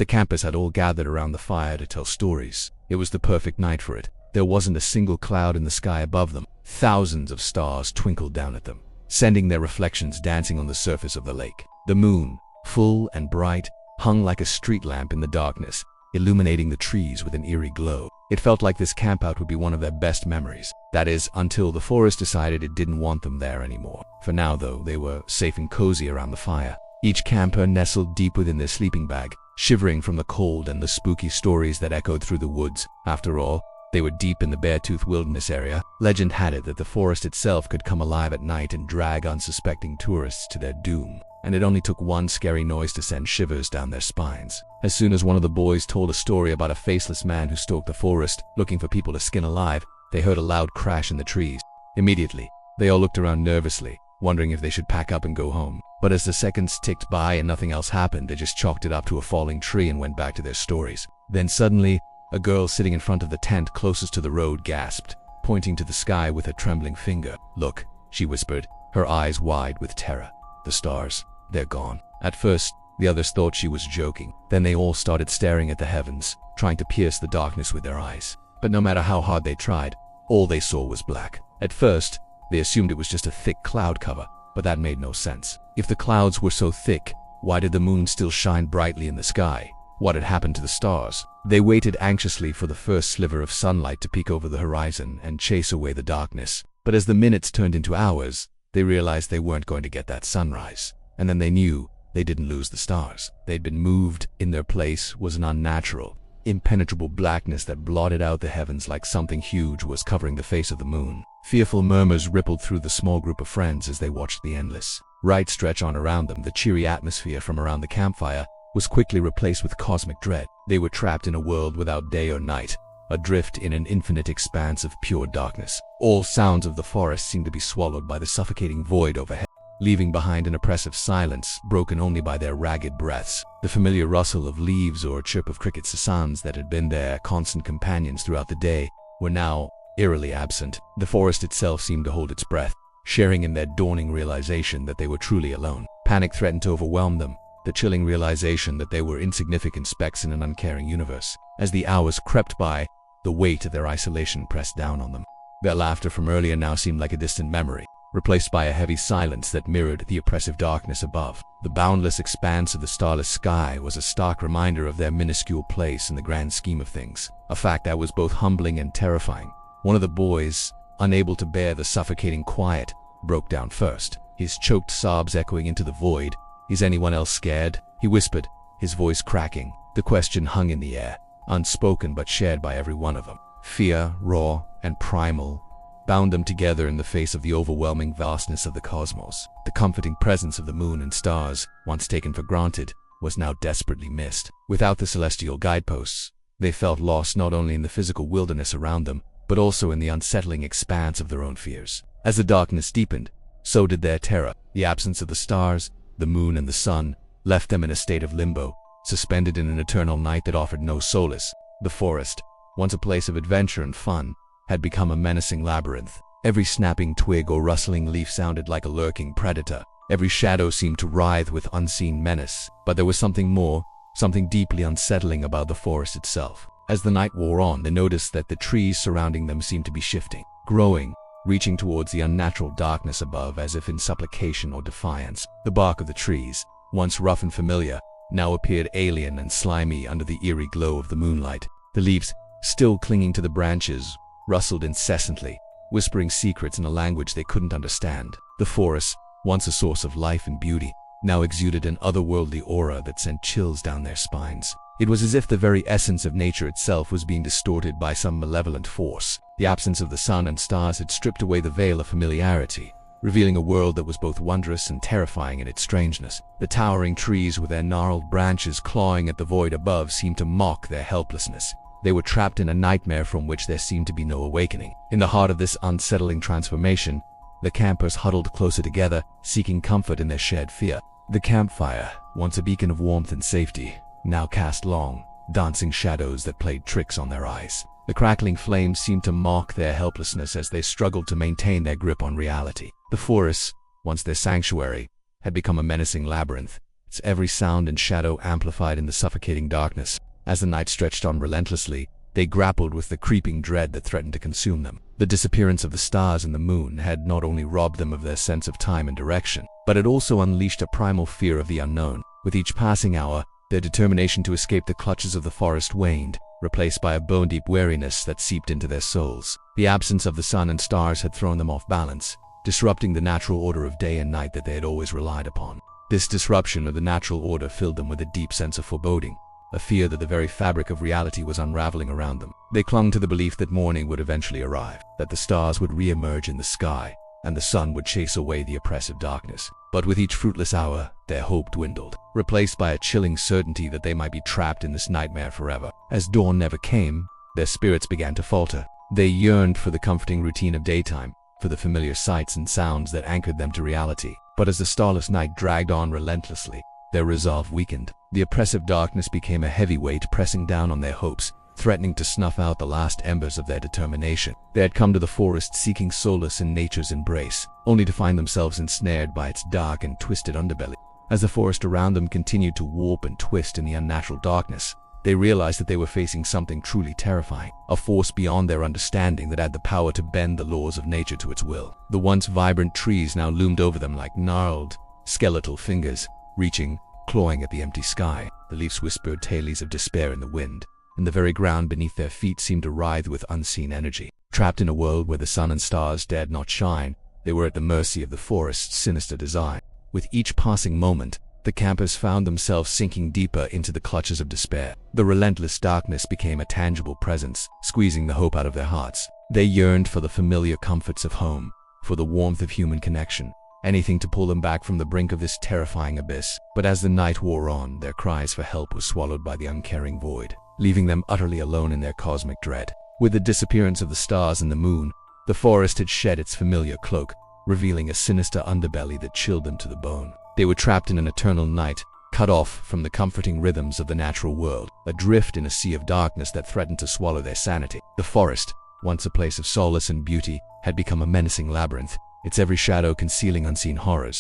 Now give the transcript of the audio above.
The campers had all gathered around the fire to tell stories. It was the perfect night for it. There wasn't a single cloud in the sky above them. Thousands of stars twinkled down at them, sending their reflections dancing on the surface of the lake. The moon, full and bright, hung like a street lamp in the darkness, illuminating the trees with an eerie glow. It felt like this campout would be one of their best memories. That is, until the forest decided it didn't want them there anymore. For now, though, they were safe and cozy around the fire. Each camper nestled deep within their sleeping bag, shivering from the cold and the spooky stories that echoed through the woods. After all, they were deep in the Beartooth Wilderness area. Legend had it that the forest itself could come alive at night and drag unsuspecting tourists to their doom. And it only took one scary noise to send shivers down their spines. As soon as one of the boys told a story about a faceless man who stalked the forest, looking for people to skin alive, they heard a loud crash in the trees. Immediately, they all looked around nervously, wondering if they should pack up and go home. But as the seconds ticked by and nothing else happened, they just chalked it up to a falling tree and went back to their stories. Then suddenly, a girl sitting in front of the tent closest to the road gasped, pointing to the sky with a trembling finger. "Look," she whispered, her eyes wide with terror. "The stars, they're gone." At first, the others thought she was joking. Then they all started staring at the heavens, trying to pierce the darkness with their eyes. But no matter how hard they tried, all they saw was black. At first, they assumed it was just a thick cloud cover, but that made no sense. If the clouds were so thick, why did the moon still shine brightly in the sky? What had happened to the stars? They waited anxiously for the first sliver of sunlight to peek over the horizon and chase away the darkness. But as the minutes turned into hours, they realized they weren't going to get that sunrise. And then they knew they didn't lose the stars. They'd been moved. In their place was an unnatural, impenetrable blackness that blotted out the heavens like something huge was covering the face of the moon. Fearful murmurs rippled through the small group of friends as they watched the endless light stretch on around them. The cheery atmosphere from around the campfire was quickly replaced with cosmic dread. They were trapped in a world without day or night, adrift in an infinite expanse of pure darkness. All sounds of the forest seemed to be swallowed by the suffocating void overhead, leaving behind an oppressive silence broken only by their ragged breaths. The familiar rustle of leaves or chirp of cricket sounds that had been their constant companions throughout the day were now eerily absent. The forest itself seemed to hold its breath, sharing in their dawning realization that they were truly alone. Panic threatened to overwhelm them, the chilling realization that they were insignificant specks in an uncaring universe. As the hours crept by, the weight of their isolation pressed down on them. Their laughter from earlier now seemed like a distant memory, replaced by a heavy silence that mirrored the oppressive darkness above. The boundless expanse of the starless sky was a stark reminder of their minuscule place in the grand scheme of things, a fact that was both humbling and terrifying. One of the boys, unable to bear the suffocating quiet, broke down first, his choked sobs echoing into the void. "Is anyone else scared?" he whispered, his voice cracking. The question hung in the air, unspoken but shared by every one of them. Fear, raw and primal, bound them together in the face of the overwhelming vastness of the cosmos. The comforting presence of the moon and stars, once taken for granted, was now desperately missed. Without the celestial guideposts, they felt lost not only in the physical wilderness around them, but also in the unsettling expanse of their own fears. As the darkness deepened, so did their terror. The absence of the stars, the moon and the sun, left them in a state of limbo, suspended in an eternal night that offered no solace. The forest, once a place of adventure and fun, had become a menacing labyrinth. Every snapping twig or rustling leaf sounded like a lurking predator. Every shadow seemed to writhe with unseen menace. But there was something more, something deeply unsettling about the forest itself. As the night wore on, they noticed that the trees surrounding them seemed to be shifting, growing, reaching towards the unnatural darkness above as if in supplication or defiance. The bark of the trees, once rough and familiar, now appeared alien and slimy under the eerie glow of the moonlight. The leaves, still clinging to the branches, rustled incessantly, whispering secrets in a language they couldn't understand. The forest, once a source of life and beauty, now exuded an otherworldly aura that sent chills down their spines. It was as if the very essence of nature itself was being distorted by some malevolent force. The absence of the sun and stars had stripped away the veil of familiarity, revealing a world that was both wondrous and terrifying in its strangeness. The towering trees with their gnarled branches clawing at the void above seemed to mock their helplessness. They were trapped in a nightmare from which there seemed to be no awakening. In the heart of this unsettling transformation, the campers huddled closer together, seeking comfort in their shared fear. The campfire, once a beacon of warmth and safety, now cast long, dancing shadows that played tricks on their eyes. The crackling flames seemed to mock their helplessness as they struggled to maintain their grip on reality. The forest, once their sanctuary, had become a menacing labyrinth, its every sound and shadow amplified in the suffocating darkness. As the night stretched on relentlessly, they grappled with the creeping dread that threatened to consume them. The disappearance of the stars and the moon had not only robbed them of their sense of time and direction, but it also unleashed a primal fear of the unknown. With each passing hour, their determination to escape the clutches of the forest waned, replaced by a bone-deep weariness that seeped into their souls. The absence of the sun and stars had thrown them off balance, disrupting the natural order of day and night that they had always relied upon. This disruption of the natural order filled them with a deep sense of foreboding, a fear that the very fabric of reality was unraveling around them. They clung to the belief that morning would eventually arrive, that the stars would re-emerge in the sky, and the sun would chase away the oppressive darkness. But with each fruitless hour, their hope dwindled, replaced by a chilling certainty that they might be trapped in this nightmare forever. As dawn never came, their spirits began to falter. They yearned for the comforting routine of daytime, for the familiar sights and sounds that anchored them to reality. But as the starless night dragged on relentlessly, their resolve weakened. The oppressive darkness became a heavy weight pressing down on their hopes, threatening to snuff out the last embers of their determination. They had come to the forest seeking solace in nature's embrace, only to find themselves ensnared by its dark and twisted underbelly. As the forest around them continued to warp and twist in the unnatural darkness, they realized that they were facing something truly terrifying, a force beyond their understanding that had the power to bend the laws of nature to its will. The once vibrant trees now loomed over them like gnarled, skeletal fingers, reaching, clawing at the empty sky. The leaves whispered tales of despair in the wind, and the very ground beneath their feet seemed to writhe with unseen energy. Trapped in a world where the sun and stars dared not shine, they were at the mercy of the forest's sinister design. With each passing moment, the campers found themselves sinking deeper into the clutches of despair. The relentless darkness became a tangible presence, squeezing the hope out of their hearts. They yearned for the familiar comforts of home, for the warmth of human connection, anything to pull them back from the brink of this terrifying abyss. But as the night wore on, their cries for help were swallowed by the uncaring void, leaving them utterly alone in their cosmic dread. With the disappearance of the stars and the moon, the forest had shed its familiar cloak, revealing a sinister underbelly that chilled them to the bone. They were trapped in an eternal night, cut off from the comforting rhythms of the natural world, adrift in a sea of darkness that threatened to swallow their sanity. The forest, once a place of solace and beauty, had become a menacing labyrinth, its every shadow concealing unseen horrors.